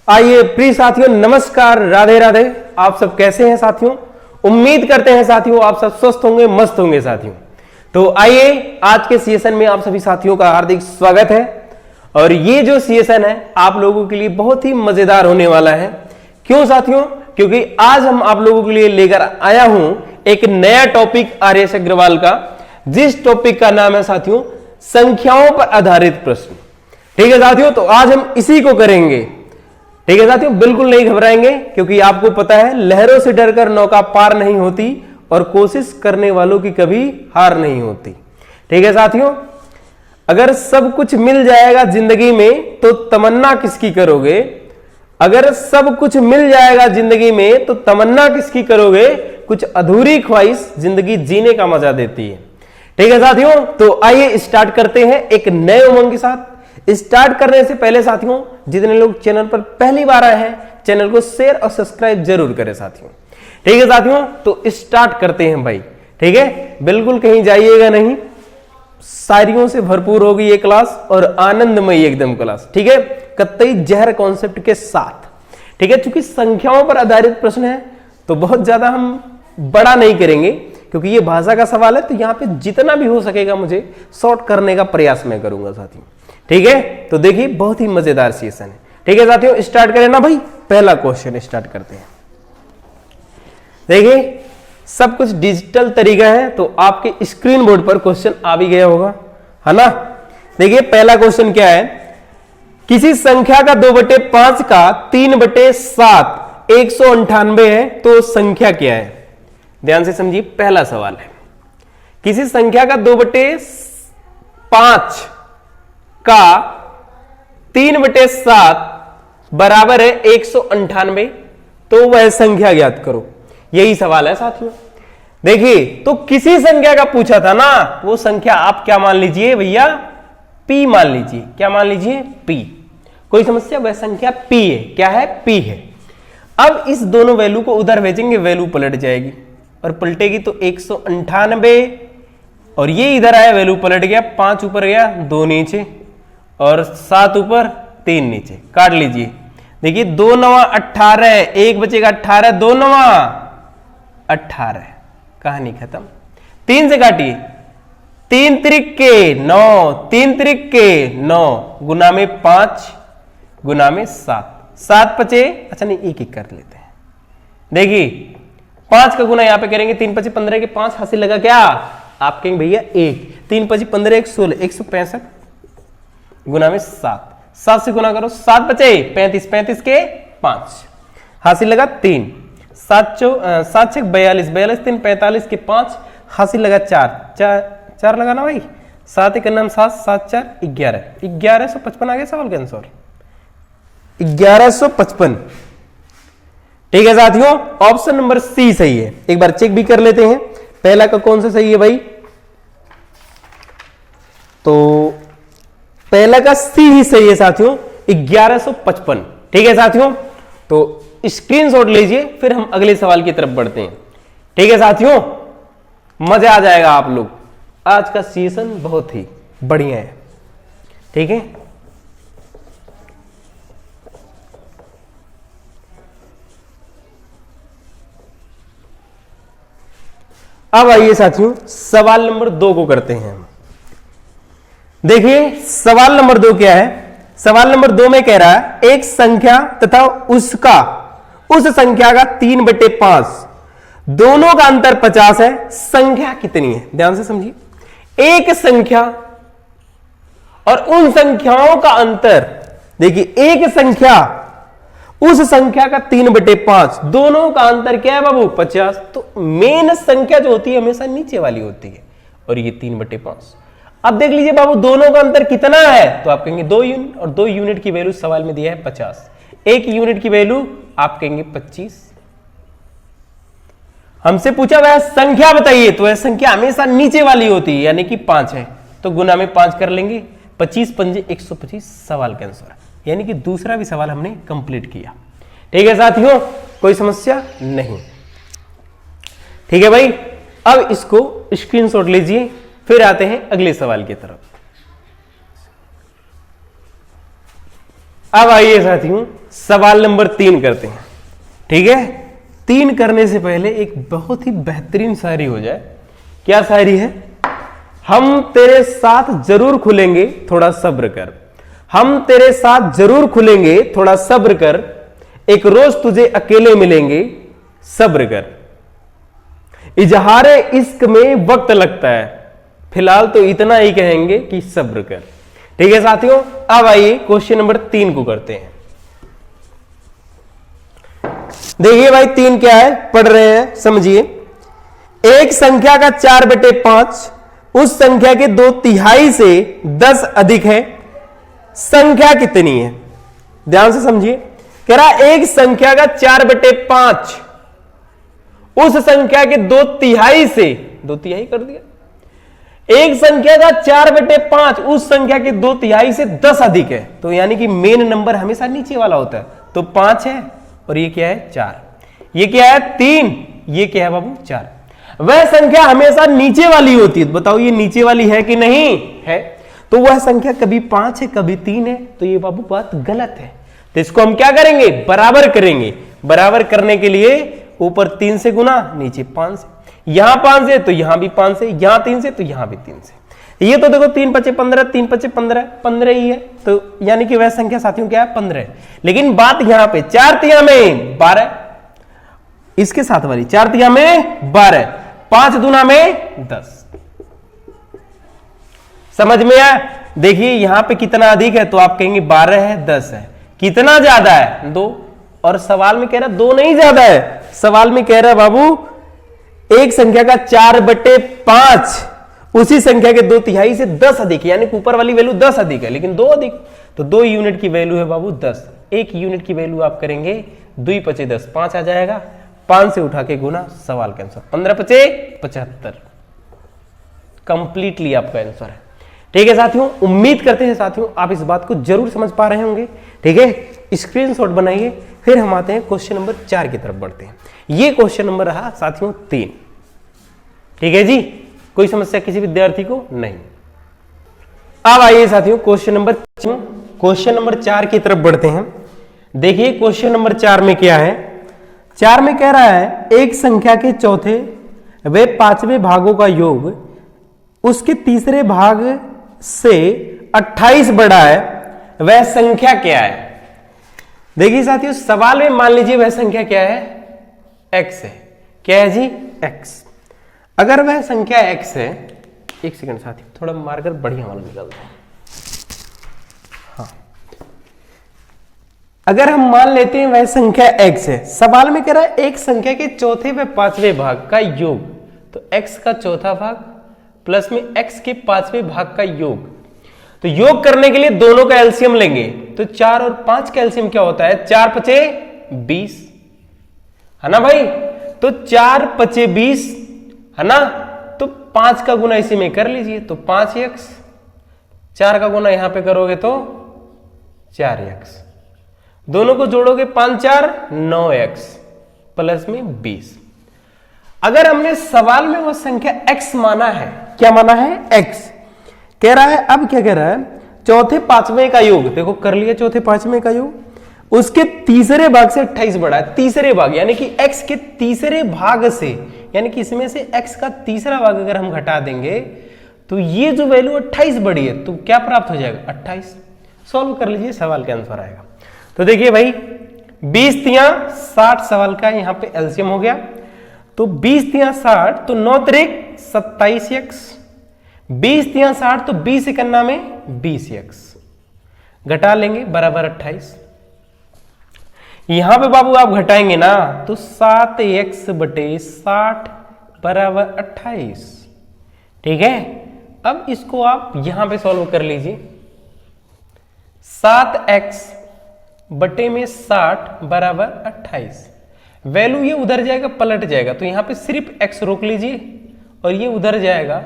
आइए प्रिय साथियों, नमस्कार, राधे राधे। आप सब कैसे हैं साथियों? उम्मीद करते हैं साथियों आप सब स्वस्थ होंगे, मस्त होंगे साथियों। तो आइए आज के सेशन में आप सभी साथियों का हार्दिक स्वागत है। और ये जो सेशन है आप लोगों के लिए बहुत ही मजेदार होने वाला है। क्यों साथियों? क्योंकि आज हम आप लोगों के लिए लेकर आया हूं एक नया टॉपिक आर्यस अग्रवाल का, जिस टॉपिक का नाम है साथियों संख्याओं पर आधारित प्रश्न। ठीक है साथियों, तो आज हम इसी को करेंगे। ठीक है साथियों, बिल्कुल नहीं घबराएंगे, क्योंकि आपको पता है लहरों से डरकर नौका पार नहीं होती और कोशिश करने वालों की कभी हार नहीं होती। ठीक है साथियों, अगर सब कुछ मिल जाएगा जिंदगी में तो तमन्ना किसकी करोगे? अगर सब कुछ मिल जाएगा जिंदगी में तो तमन्ना किसकी करोगे? कुछ अधूरी ख्वाहिश जिंदगी जीने का मजा देती है। ठीक है साथियों, तो आइए स्टार्ट करते हैं एक नए उमंग के साथ। स्टार्ट करने से पहले साथियों, जितने लोग चैनल पर पहली बार आए हैं चैनल को शेयर और सब्सक्राइब जरूर करें साथियों। ठीक है साथियों, तो स्टार्ट करते हैं भाई। ठीक है, बिल्कुल कहीं जाइएगा नहीं, शायरियों से भरपूर होगी ये क्लास और आनंदमयी एकदम क्लास। ठीक है, कतई जहर कॉन्सेप्ट के साथ। ठीक है, चूंकि संख्याओं पर आधारित प्रश्न है तो बहुत ज्यादा हम बड़ा नहीं करेंगे, क्योंकि ये भाषा का सवाल है, तो यहां पे जितना भी हो सकेगा मुझे शॉर्ट करने का प्रयास मैं करूंगा साथियों। ठीक है, तो देखिए बहुत ही मजेदार सेशन है। ठीक है साथियों, स्टार्ट करें ना भाई। पहला क्वेश्चन स्टार्ट करते हैं। देखिए सब कुछ डिजिटल तरीका है, तो आपके स्क्रीन बोर्ड पर क्वेश्चन आ भी गया होगा, है ना? देखिए पहला क्वेश्चन क्या है, किसी संख्या का 2/5 का 3/7 198 है, तो संख्या क्या है? ध्यान से समझिए, पहला सवाल है किसी संख्या का 2/5 का 3/7 बराबर है 198, तो वह संख्या ज्ञात करो। यही सवाल है साथियों। देखिए, तो किसी संख्या का पूछा था ना, वो संख्या आप क्या मान लीजिए भैया? P मान लीजिए। क्या मान लीजिए? P। कोई समस्या? वह संख्या P है। क्या है? P है। अब इस दोनों वैल्यू को उधर भेजेंगे, वैल्यू पलट जाएगी, और पलटेगी तो 198, और ये इधर आया वैल्यू पलट गया, 5 ऊपर गया 2 नीचे और 7 ऊपर 3 नीचे। काट लीजिए। देखिए 2 9 18, एक बचेगा 18, 2 9 18, कहानी खत्म। 3 से काटिए, 3 त्रिक के 9, 3 त्रिक के 9 गुना में 5 गुना में 7, 7 बचे। अच्छा नहीं, एक एक कर लेते हैं। देखिए 5 का गुना यहां पे करेंगे, 3 5 15 के 5 हासिल लगा क्या? आप कहेंगे भैया 1, 3 5 15 1 16, 165 गुना में 7, 7 से गुना करो, 7 बचे 35, 35 के 5 हासिल लगा 3, 7 6 42, 42 3 45 के 5 हासिल लगा 4 लगा ना भाई, 7 1 9 7, 7 4 11, 1155 आ गया सवाल के आंसर, 1155। ठीक है साथियों, ऑप्शन नंबर सी सही है। एक बार चेक भी कर लेते हैं पहला का कौन सा सही है भाई। तो पहला का सी ही सही है साथियों, 1155। ठीक है साथियों, तो स्क्रीनशॉट लीजिए, फिर हम अगले सवाल की तरफ बढ़ते हैं। ठीक है साथियों, मजा आ जाएगा आप लोग। आज का सेशन बहुत ही बढ़िया है। ठीक है, अब आइए साथियों सवाल नंबर 2 को करते हैं। देखिए सवाल नंबर 2 क्या है? सवाल नंबर 2 में कह रहा है एक संख्या तथा उस संख्या का 3/5 दोनों का अंतर 50 है, संख्या कितनी है? ध्यान से समझिए, एक संख्या और उन संख्याओं का अंतर। देखिए एक संख्या, उस संख्या का 3/5, दोनों का अंतर क्या है बाबू? 50। तो मेन संख्या जो होती है हमेशा नीचे वाली होती है, और ये 3/5। अब देख लीजिए बाबू दोनों का अंतर कितना है, तो आप कहेंगे 2 यूनिट, और 2 यूनिट की वैल्यू सवाल में दिया है 50। 1 यूनिट की वैल्यू आप कहेंगे 25। हमसे पूछा वह संख्या बताइए, तो वह संख्या हमेशा नीचे वाली होती है, यानी कि 5 है, तो गुना में 5 कर लेंगे, 25 पंजे 125 सवाल का आंसर। यानी कि दूसरा भी सवाल हमने कंप्लीट किया। ठीक है साथियों, कोई समस्या नहीं। ठीक है भाई, अब इसको स्क्रीनशॉट लीजिए, फिर आते हैं अगले सवाल की तरफ। अब आइए साथियों सवाल नंबर 3 करते हैं। ठीक है, 3 करने से पहले एक बहुत ही बेहतरीन शायरी हो जाए। क्या शायरी है? हम तेरे साथ जरूर खुलेंगे, थोड़ा सब्र कर। हम तेरे साथ जरूर खुलेंगे, थोड़ा सब्र कर। एक रोज तुझे अकेले मिलेंगे, सब्र कर। इजहारे इश्क में वक्त लगता है, फिलहाल तो इतना ही कहेंगे कि सब्र कर। ठीक है साथियों, अब आइए क्वेश्चन नंबर 3 को करते हैं। देखिए भाई 3 क्या है, पढ़ रहे हैं, समझिए। एक संख्या का 4/5 उस संख्या के 2/3 से 10 अधिक है, संख्या कितनी है? ध्यान से समझिए। कह रहा एक संख्या का 4/5 उस संख्या के 2/3 से, 2/3 कर दिया। एक संख्या का 4/5 उस संख्या के 2/3 से 10 अधिक है, तो यानी कि मेन नंबर हमेशा नीचे वाला होता है। तो 5 है और ये क्या है? 4। ये क्या है? 3। ये क्या है बाबू? 4। वह संख्या हमेशा नीचे वाली होती है। बताओ ये नीचे वाली है कि नहीं है? तो वह संख्या कभी 5 है, कभी 3 है, तो ये बाबू बात गलत है। तो इसको हम क्या करेंगे? बराबर करेंगे। बराबर करने के लिए ऊपर 3 से गुना, नीचे 5 से। यहां 5 से तो यहां भी 5 से, यहां 3 से तो यहां भी 3 से। ये तो देखो 3 × 5 = 15, 3 × 5 = 15, 15 ही है। तो यानी कि वह संख्या साथियों क्या है? 15 है। लेकिन बात यहां पे 4 तिया में 12, इसके साथ वाली 4 तिया में 12, 5 दूना में 10। समझ में आया? देखिए यहां पे कितना अधिक है, तो आप कहेंगे 12 है, 10 है। कितना ज्यादा है? 2। और सवाल में कह रहा 2 नहीं ज्यादा है, सवाल में कह रहा बाबू एक संख्या का 4/5 उसी संख्या के 2/3 से 10 अधिक, यानी ऊपर वाली वैल्यू 10 अधिक है, लेकिन 2 अधिक। तो 2 यूनिट की वैल्यू है बाबू 10। 1 यूनिट की वैल्यू आप करेंगे 2 × 5 = 10, 5 आ जाएगा। 5 से उठा के गुना, सवाल का आंसर 15 × 5 = 75। कंप्लीटली आपका आंसर है। ठीक है साथियों, उम्मीद करते हैं साथियों आप इस बात को जरूर समझ पा रहे होंगे। ठीक है, स्क्रीनशॉट बनाइए। फिर हम आते हैं क्वेश्चन नंबर 4 की तरफ बढ़ते हैं। ये क्वेश्चन नंबर रहा साथियों 3। ठीक है जी, कोई समस्या किसी विद्यार्थी को नहीं। अब आइए साथियों क्वेश्चन नंबर 4 की तरफ बढ़ते हैं। देखिए क्वेश्चन नंबर 4 में क्या है? 4 में कह रहा है एक संख्या के चौथे व 5वें भागों का योग उसके तीसरे भाग से 28 बड़ा है, वह संख्या क्या है? देखिए साथियों सवाल में मान लीजिए वह संख्या क्या है? x है। क्या है जी? x। अगर वह संख्या x है, एक सेकंड साथियों, थोड़ा मार्कर बढ़िया वाला निकालते हैं। हाँ, अगर हम मान लेते हैं वह संख्या x है, सवाल में कह रहा है एक संख्या के चौथे व 5वें भाग का योग, तो x का चौथा भाग प्लस में x के 5वें भाग का योग। तो योग करने के लिए दोनों का एलसीएम लेंगे, तो 4 और 5 का एलसीएम क्या होता है? 4 × 5 = 20, है ना भाई? तो 4 × 5 = 20 है ना? तो 5 का गुना इसी में कर लीजिए, तो 5x। 4 का गुना यहां पे करोगे तो 4x। दोनों को जोड़ोगे 5 × 4 = 9x प्लस में 20। अगर हमने सवाल में वो संख्या x माना है, क्या माना है? x कह रहा है। अब क्या कह रहा है? चौथे 5वें का योग, देखो कर लिया चौथे 5वें का योग, उसके तीसरे भाग से 28 बड़ा है। तीसरे भाग यानी कि x के तीसरे भाग से, यानी कि इसमें से x का तीसरा भाग अगर हम घटा देंगे तो ये जो वैल्यू 28 बड़ी है, तो क्या प्राप्त हो जाएगा? 28। सॉल्व कर लीजिए, सवाल का आंसर आएगा। तो देखिए भाई 20 तिया 60, सवाल का यहां पे एलसीएम हो गया, तो 20 तिया 60, तो 9 × 27x। 20 तिया 60, तो 20 × 9 में 20x, घटा लेंगे बराबर 28। यहां पे बाबू आप घटाएंगे ना तो 7x/60 बराबर 28। ठीक है, अब इसको आप यहां पे सॉल्व कर लीजिए। 7x/60 बराबर 28। वैल्यू ये उधर जाएगा, पलट जाएगा, तो यहां पे सिर्फ x रोक लीजिए और ये उधर जाएगा।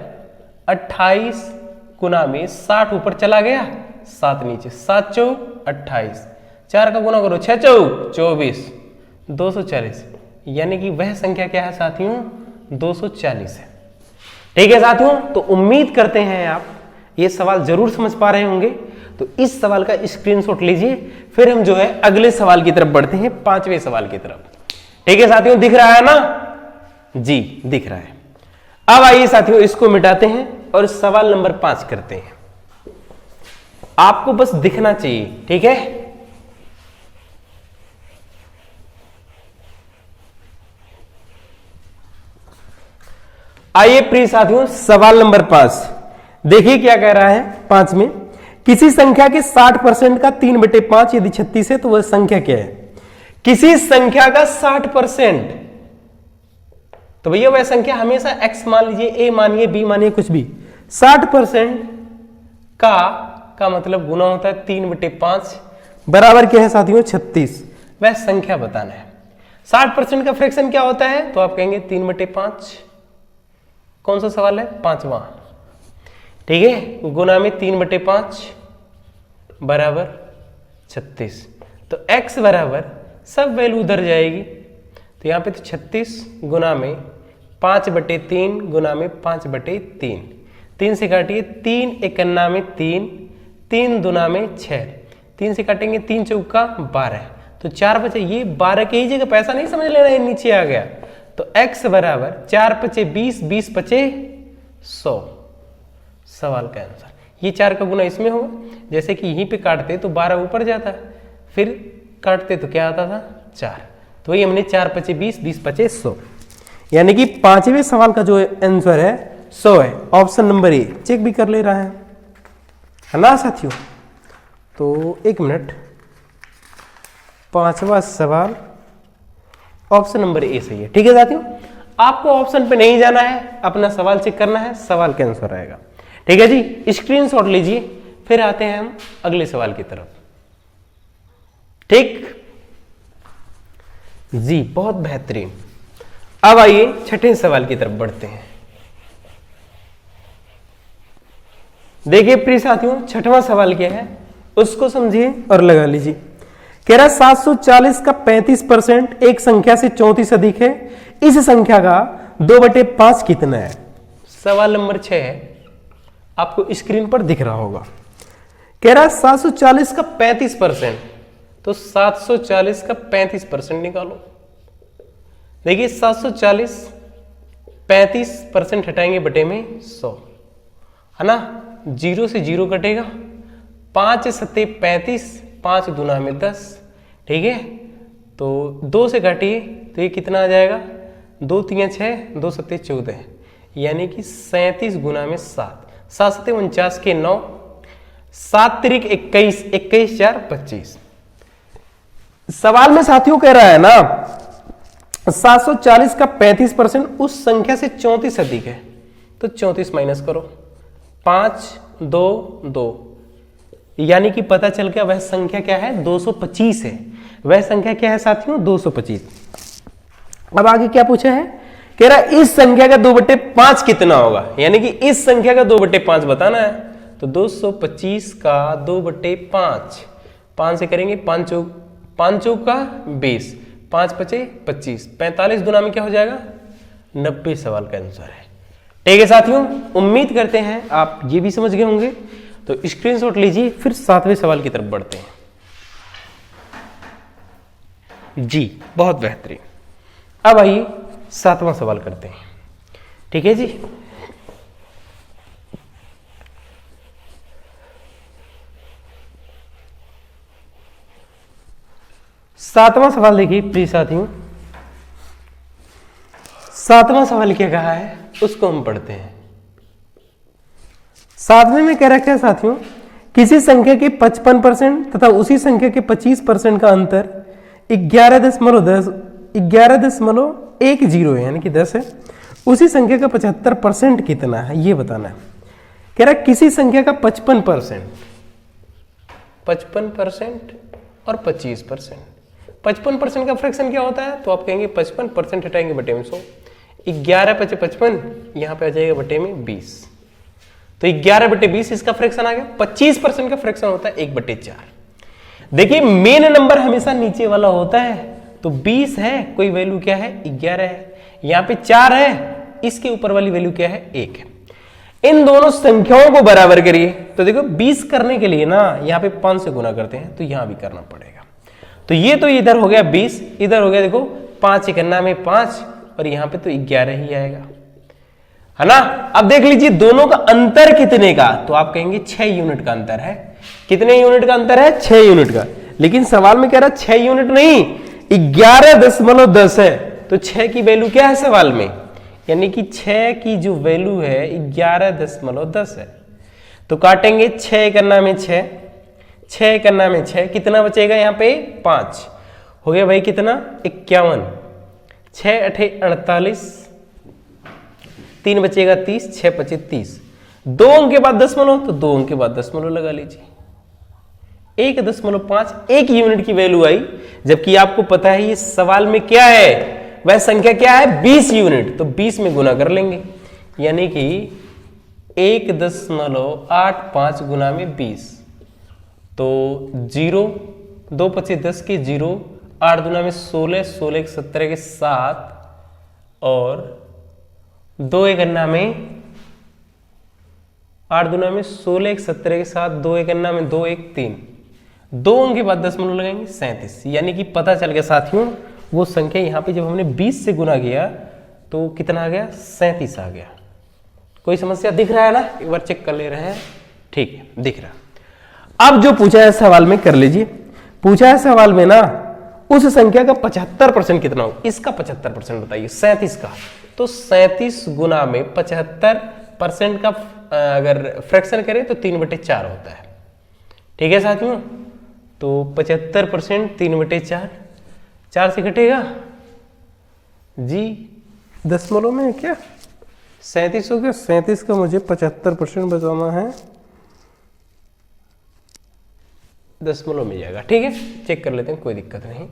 28 गुना में 60 ऊपर चला गया, 7 नीचे, 7 × 4 = 28। 4 का गुना करो, 6 × 4 = 24, 240। यानी कि वह संख्या क्या है साथियों? 240 है। ठीक है साथियों, तो उम्मीद करते हैं आप ये सवाल जरूर समझ पा रहे होंगे। तो इस सवाल का स्क्रीनशॉट लीजिए, फिर हम जो है अगले सवाल की तरफ बढ़ते हैं, 5वें सवाल की तरफ। ठीक है साथियों, दिख रहा है ना? जी दिख रहा है। अब आइए साथियों इसको मिटाते हैं और सवाल नंबर 5 करते हैं। आपको बस दिखना चाहिए, ठीक है? आइए प्रिय साथियों, सवाल नंबर 5 देखिए क्या कह रहा है। 5 में किसी संख्या के 60% का 3/5 यदि 36 है तो वह संख्या क्या है? किसी संख्या का 60%, तो भैया वह संख्या हमेशा x मान लीजिए, a मानिए, b मानिए, कुछ भी। 60% का मतलब गुना होता है 3/5 बराबर क्या है साथियों? 36। वह संख्या बताना है। 60% का फ्रैक्शन क्या होता है? तो आप कहेंगे 3/5। कौन सा सवाल है? 5वां। ठीक है, गुना में 3/5 बराबर 36। तो x बराबर सब वैल्यू उधर जाएगी, तो यहां पे तो 36 गुना में 5/3 गुना में 5/3, 3 से काटिए, 3 51 में 3, 3 दूना में 6, 3 से काटेंगे 3 चौका 12, तो 4 बचे। ये 12 के ही जगह पैसा नहीं समझ लेना, ये नीचे आ गया। तो x बराबर 4 पचे 20, 20 पचे 100, सवाल का आंसर। ये 4 का गुना इसमें होगा, जैसे कि यहीं पे काटते तो 12 ऊपर जाता, फिर काटते तो क्या आता था? 4। तो वही हमने 4 पचे 20, 20 पचे 100, यानी कि 5वें सवाल का जो आंसर है 100 है। Option number A. चेक भी कर ले रहा है ना साथियों? तो एक मिनट, 5वां सवाल ऑप्शन नंबर ए सही है। ठीक है साथियों, आपको ऑप्शन पे नहीं जाना है, अपना सवाल चेक करना है, सवाल का आंसर आएगा। ठीक है जी, स्क्रीनशॉट लीजिए, फिर आते हैं हम अगले सवाल की तरफ। ठीक जी, बहुत बेहतरीन। अब आइए 6ठे सवाल की तरफ बढ़ते हैं। देखिए प्रिय साथियों, 6वां सवाल क्या है उसको समझिए और लगा लीजिए। कह रहा 740 का 35% एक संख्या से 34 अधिक है, इस संख्या का 2/5 कितना है? सवाल नंबर 6 है, आपको स्क्रीन पर दिख रहा होगा। कह रहा 740 का 35%, तो 740 का 35% निकालो। देखिए 740 35% हटाएंगे बटे में 100, है ना? 0 से 0 कटेगा, 5 सत्ते 35, 5 दूना में 10। ठीक है, तो 2 से काटिए तो ये कितना आ जाएगा? 2 3 6, 2 सत्ते 14, यानी कि 37 गुना में 7, 7 सत्ते 49 के 9, 7 तिरिक 21, 21 4 25। सवाल में साथियों कह रहा है ना 740 का 35% उस संख्या से 34 अधिक है, तो 34 माइनस करो, 5 2 2, यानी कि पता चल गया वह संख्या क्या है? 225 है। वह संख्या क्या है साथियों? 225। अब आगे क्या पूछा है? कह रहा इस संख्या का 2/5 कितना होगा, यानी कि इस संख्या का 2/5 बताना है। तो 225 का 2/5, 5 से करेंगे, 5 चौका 20, 5 पचे 25, 45 दुना में क्या हो जाएगा? 90 सवाल का आंसर है। ठीक है साथियों, उम्मीद करते हैं आप ये भी समझ गए होंगे। तो स्क्रीनशॉट लीजिए, फिर 7वें सवाल की तरफ बढ़ते हैं। जी बहुत बेहतरीन। अब आइए 7वां सवाल करते हैं। ठीक है जी, सातवां सवाल देखिए प्रिय साथियों। 7वां सवाल क्या कहा है उसको हम पढ़ते हैं। 7वें में कह रखा है साथियों, किसी संख्या के 55% तथा उसी संख्या के 25% का अंतर 11.10 है, यानी कि 10 है। उसी संख्या का 75% कितना है ये बताना है। कह रहा है किसी संख्या का 55% और 25%। 55% का फ्रैक्शन क्या होता है? तो आप कहेंगे 55% हटाएंगे बटे में 100, 11 पचे 55, यहां पे आ जाएगा बटे में 20, तो 11/20 इसका फ्रैक्शन आ गया। 25% का फ्रैक्शन होता है 1/4। देखिए मेन नंबर हमेशा नीचे वाला होता है, तो 20 है, कोई वैल्यू क्या है? 11 है। यहां पे 4 है, इसके ऊपर वाली वैल्यू क्या है? 1 है। इन दोनों संख्याओं को बराबर करिए। तो देखो 20 करने के लिए ना यहां पे 5 से गुना करते हैं, तो यहां भी करना पड़ेगा। तो ये तो इधर हो गया 20, इधर हो गया देखो 5 इकन्ना में 5, और यहां पे तो 11 ही आएगा, है ना। अब देख लीजिए दोनों का अंतर कितने का, तो आप कहेंगे 6 यूनिट का अंतर है। कितने यूनिट का अंतर है? 6 यूनिट का। लेकिन सवाल में कह रहा 6 यूनिट नहीं, 11.10 है। तो 6 की वैल्यू क्या है सवाल में, यानी कि 6 की जो वैल्यू है 11.10 है। तो काटेंगे 6 इकन्ना में 6, 6 इकन्ना में 6, कितना बचेगा यहाँ पे 5, हो गया भाई कितना 51, 6 अठे 48, 3 बचेगा 30, 6 पचे 30, 2 अंक के बाद दशमलव, तो 2 अंक के बाद दशमलव लगा लीजिए, 1.5, 1 यूनिट की वैल्यू आई। जबकि आपको पता है ये सवाल में क्या है, वह संख्या क्या है 20 यूनिट, तो 20 में गुना कर लेंगे, यानी कि 1.85 गुना में 20, तो 0, 2 पचे 10 के 0, 8 दुना में 16, 16 एक 17 के 7, और 2 एक अन्ना में 8 दुना में 16 एक 17 के 7, 2 एक अन्ना में 2 एक 3, 2 अंक के बाद दशमलव लगाएंगे 37, यानी कि पता चल गया साथियों वो संख्या यहां पे जब हमने 20 से गुना किया तो कितना आ गया 37 आ गया। कोई समस्या दिख रहा है ना, एक बार चेक कर ले रहे हैं, ठीक है दिख रहा। अब जो पूछा है सवाल में कर लीजिए, पूछा है सवाल में ना उस संख्या का 75% कितना हो, इसका 75% बताइए 37 का। तो 37 गुना में 75% का अगर फ्रैक्शन करें तो 3/4 होता है, ठीक है साथियों। तो 75% 3/4, 4 से घटेगा जी, दशमलव में है क्या 37 हो गया, 37 का मुझे 75% बचाना है, दशमलव में जाएगा, ठीक है चेक कर लेते हैं कोई दिक्कत नहीं।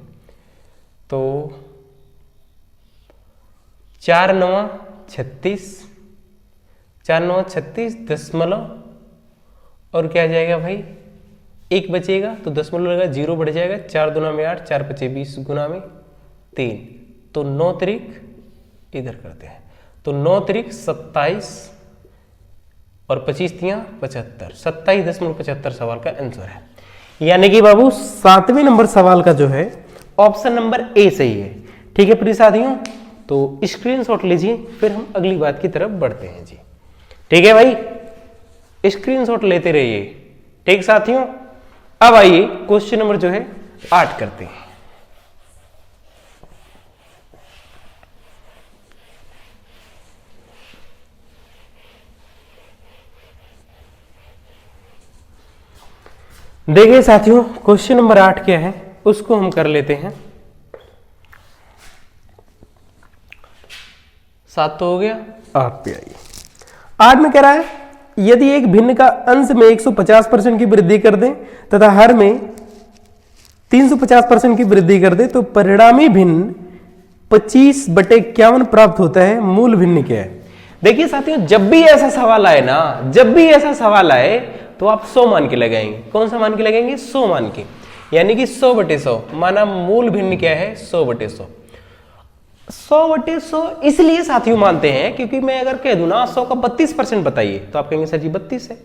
तो 4 9 36, 4 9 36 दशमलव, और क्या जाएगा भाई 1 बचेगा तो दशमलव लगा 0 बढ़ जाएगा, 4 दुना में 8, 4 पचे 20 गुना में 3, तो 9 त्रिक इधर करते हैं, तो 9 त्रिक 27 और 25 तियां 75, 27.75 सवाल का आंसर है। यानी कि बाबू 7वें नंबर सवाल का जो है ऑप्शन नंबर ए सही है, ठीक है प्रिय साथियों। तो स्क्रीनशॉट लीजिए, फिर हम अगली बात की तरफ बढ़ते हैं जी, ठीक है भाई स्क्रीनशॉट लेते रहिए, ठीक साथियों। अब आइए क्वेश्चन नंबर जो है 8 करते हैं। देखिए साथियों क्वेश्चन नंबर 8 क्या है उसको हम कर लेते हैं। 7 तो हो गया, 8 पे आइए। 8 में कह रहा है यदि एक भिन्न का अंश में 150% की वृद्धि कर दें तथा हर में 350% की वृद्धि कर दे तो परिणामी भिन्न 25/51 प्राप्त होता है, मूल भिन्न क्या है। देखिए साथियों जब भी ऐसा सवाल आए ना, जब भी ऐसा सवाल आए तो आप 100 मान के लगाएंगे। कौन सा मान के लगाएंगे 100 मान के, यानी कि 100/100 माना मूल भिन्न क्या है 100/100। 100/100 इसलिए साथियों मानते हैं क्योंकि मैं अगर कह दूं ना 100 का 32% बताइए तो आप कहेंगे सर जी 32 है।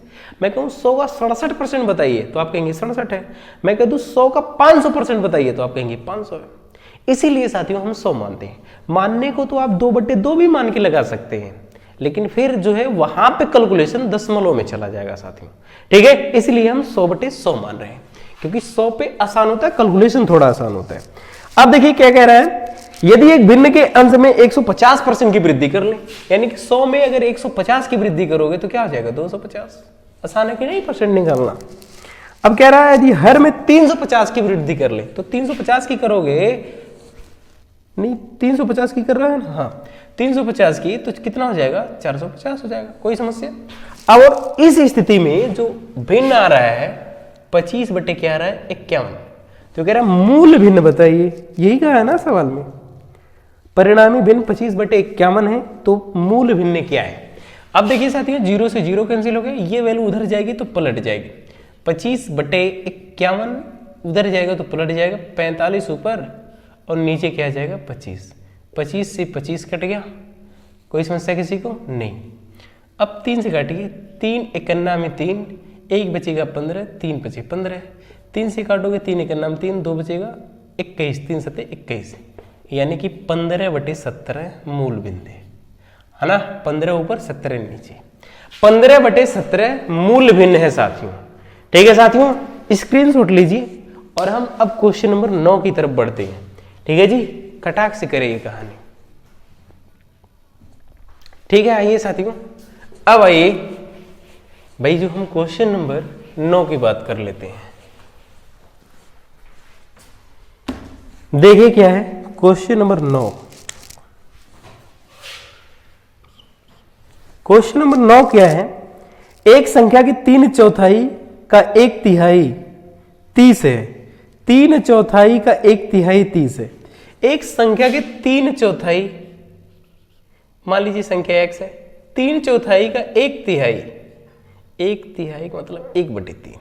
मैं कहूं 100 का 67% बताइए तो आप कहेंगे 67 है। मैं कह दूं 100 का 500% बताइए तो आप कहेंगे 500 है। इसीलिए साथियों हम 100 मानते हैं। मानने को तो आप 2/2 भी मान के लगा सकते हैं, लेकिन फिर जो है वहां पे कैलकुलेशन दशमलव में चला जाएगा साथियों, ठीक है। इसलिए हम 100/100 मान रहे हैं क्योंकि 100 पे आसान होता है, कैलकुलेशन थोड़ा आसान होता है। अब देखिए क्या कह रहा है, यदि एक भिन्न के अंश में 150% की वृद्धि कर लें, यानी कि 100 में अगर 150 की वृद्धि करोगे तो क्या हो जाएगा 250। आसान है कि नहीं परसेंट निकालना। अब कह रहा है यदि हर में 350 की वृद्धि कर ले तो 350 की करोगे, नहीं 350 की कर रहा है ना, हाँ 350 की तो कितना हो जाएगा 450 हो जाएगा। कोई समस्या। अब और इस स्थिति में जो भिन्न आ रहा है 25 बटे क्या आ रहा है 51, तो कह रहा है मूल भिन्न बताइए। यही कहा है ना सवाल में, परिणामी भिन्न 25/51 है तो मूल भिन्न क्या है। अब देखिए साथियों 0 से 0 कैंसिल हो गए, ये वैल्यू उधर जाएगी तो पलट जाएगी। 25/51 उधर जाएगा तो पलट जाएगा, 45 ऊपर और नीचे क्या जाएगा 25। 25 से 25 कट गया। कोई समस्या किसी को नहीं। अब 3 से काटिए, 3 इकन्ना में 3, 1 बचेगा 15, 3 बचे 15, 3 से काटोगे 3 इकन्ना में 3, 2 बचेगा 21, 3 सत्ते 21, यानी कि 15/17 मूल बिंदु है ना। 15 ऊपर 17 नीचे, 15/17 मूल भिन्न है साथियों। ठीक है साथियों, स्क्रीनशॉट लीजिए और हम अब क्वेश्चन नंबर 9 की तरफ बढ़ते हैं। ठीक है जी, कटाक से करें ये कहानी। ठीक है, आइए साथियों, अब आइए भाई जो हम क्वेश्चन नंबर 9 की बात कर लेते हैं। देखिए क्या है क्वेश्चन नंबर 9। क्वेश्चन नंबर 9 क्या है, एक संख्या की 3/4 का 1/3 30 है। 3/4 का 1/3 30 है। एक संख्या के 3/4, मान लीजिए संख्या x है, 3/4 का 1/3, 1/3 का मतलब 1/3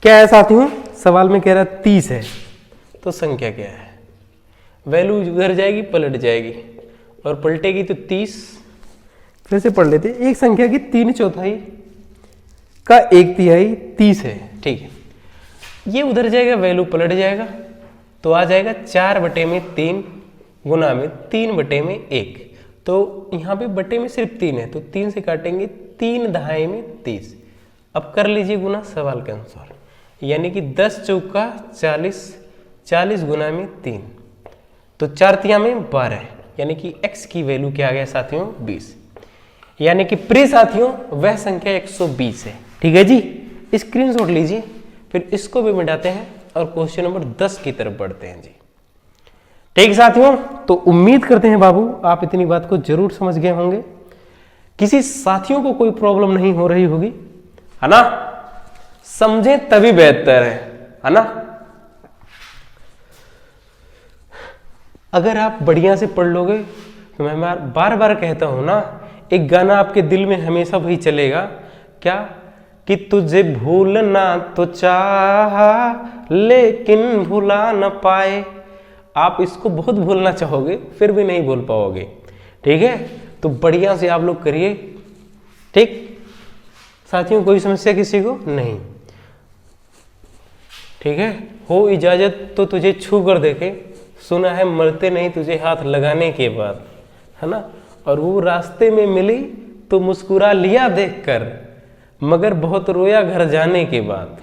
क्या है साथियों, सवाल में कह रहा है 30 है, तो संख्या क्या है, वैल्यू उधर जाएगी पलट जाएगी और पलटेगी तो 30। फिर से पढ़ लेते, एक संख्या की 3/4 का 1/3 30 है। ठीक है, ये उधर जाएगा वैल्यू पलट जाएगा तो आ जाएगा 4/3 गुना में 3/1। तो यहाँ पे बटे में सिर्फ 3 है तो 3 से काटेंगे, 3 दहाई में 30। अब कर लीजिए गुना सवाल के अनुसार, यानी कि 10 चौका 40, 40 गुना में 3 तो 4 तिया में 12, यानी कि x की वैल्यू क्या आ गया साथियों 20, यानी कि प्रिय साथियों वह संख्या 120 है। ठीक है जी, स्क्रीनशॉट लीजिए, फिर इसको भी मिटाते हैं और क्वेश्चन नंबर 10 की तरफ बढ़ते हैं जी। ठीक साथियों, तो उम्मीद करते हैं बाबू आप इतनी बात को जरूर समझ गए होंगे। किसी साथियों को कोई प्रॉब्लम नहीं हो रही होगी, है ना, समझे तभी बेहतर है ना। अगर आप बढ़िया से पढ़ लोगे तो मैं बार बार कहता हूं ना, एक गाना आपके दिल में हमेशा वही चलेगा, क्या कि तुझे भूलना तो चाहा लेकिन भुला न पाए। आप इसको बहुत भूलना चाहोगे फिर भी नहीं भूल पाओगे। ठीक है, तो बढ़िया से आप लोग करिए। ठीक साथियों, कोई समस्या किसी को नहीं? ठीक है, हो इजाजत तो तुझे छू कर देखे, सुना है मरते नहीं तुझे हाथ लगाने के बाद, है ना। और वो रास्ते में मिली तो मुस्कुरा लिया देखकर, मगर बहुत रोया घर जाने के बाद।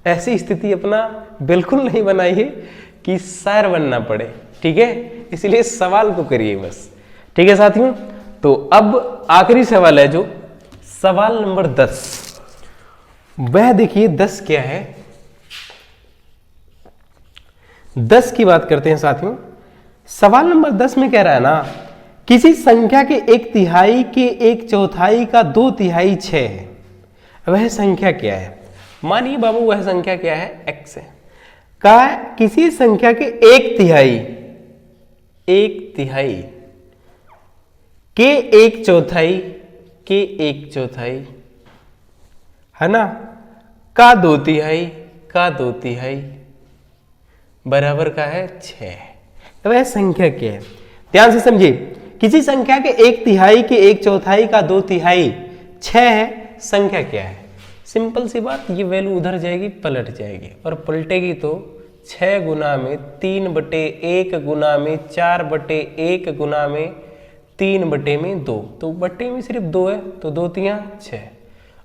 ऐसी स्थिति अपना बिल्कुल नहीं बनाइए कि शायर बनना पड़े। ठीक है, इसलिए सवाल को करिए बस। ठीक है साथियों, तो अब आखिरी सवाल है जो सवाल नंबर 10, वह देखिए 10 क्या है। 10 की बात करते हैं साथियों। सवाल नंबर 10 में कह रहा है ना, किसी संख्या के 1/3 के 1/4 का 2/3 6 है, वह संख्या क्या है? मानिए बाबू वह संख्या क्या है, x है। का किसी संख्या के 1/3 के 1/4 के 1/4, है ना, का 2/3 का 2/3 बराबर का है 6, वह संख्या क्या है? ध्यान से समझिए, किसी संख्या के 1/3 के 1/4 का 2/3 6 है, संख्या क्या है? सिंपल सी बात, ये वैल्यू उधर जाएगी पलट जाएगी और पलटेगी तो 6 गुना में 3/1 गुना में 4/1 गुना में 3/2, तो बटे में सिर्फ 2 है तो 2 तिया 6।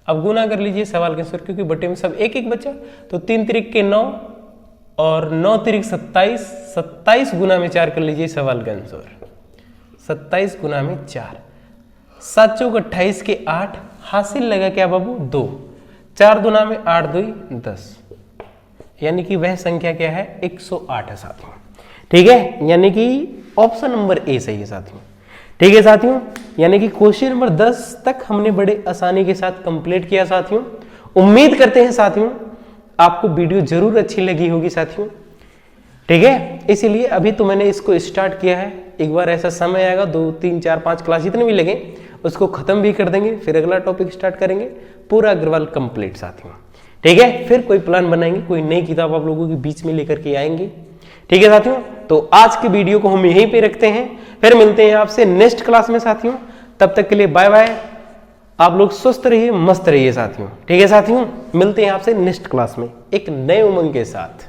अब गुना कर लीजिए सवाल के आंसर, क्योंकि बटे में सब एक एक बचा, तो 3 तिरिक के 9 और 9 तिरिक 27, 27 गुना में 4 कर लीजिए सवाल का आंसर, 27 गुना में 4, 7 चौक 28 के 8, हासिल लगा क्या बाबू 2, 4 गुना में 8 2 10, यानी कि वह संख्या क्या है 108 है साथियों। ठीक है, यानी कि ऑप्शन नंबर ए सही है साथियों। ठीक है साथियों, यानी कि क्वेश्चन नंबर 10 तक हमने बड़े आसानी के साथ कंप्लीट किया साथियों। उम्मीद करते हैं साथियों आपको वीडियो जरूर अच्छी लगी होगी साथियों। ठीक है, इसीलिए अभी तो मैंने इसको स्टार्ट किया है, एक बार ऐसा समय आएगा 2 3 4 5 क्लास जितने भी लगे उसको खत्म भी कर देंगे, फिर अगला टॉपिक स्टार्ट करेंगे, पूरा अग्रवाल कंप्लीट साथियों। ठीक है, फिर कोई प्लान बनाएंगे, कोई नई किताब आप लोगों के बीच में लेकर के आएंगे। ठीक है साथियों, तो आज के वीडियो को हम यहीं पे रखते हैं, फिर मिलते हैं आपसे नेक्स्ट क्लास में साथियों। तब तक के लिए बाय बाय, आप लोग स्वस्थ रहिए, मस्त रहिए साथियों। ठीक है साथियों, मिलते हैं आपसे नेक्स्ट क्लास में एक नए उमंग के साथ।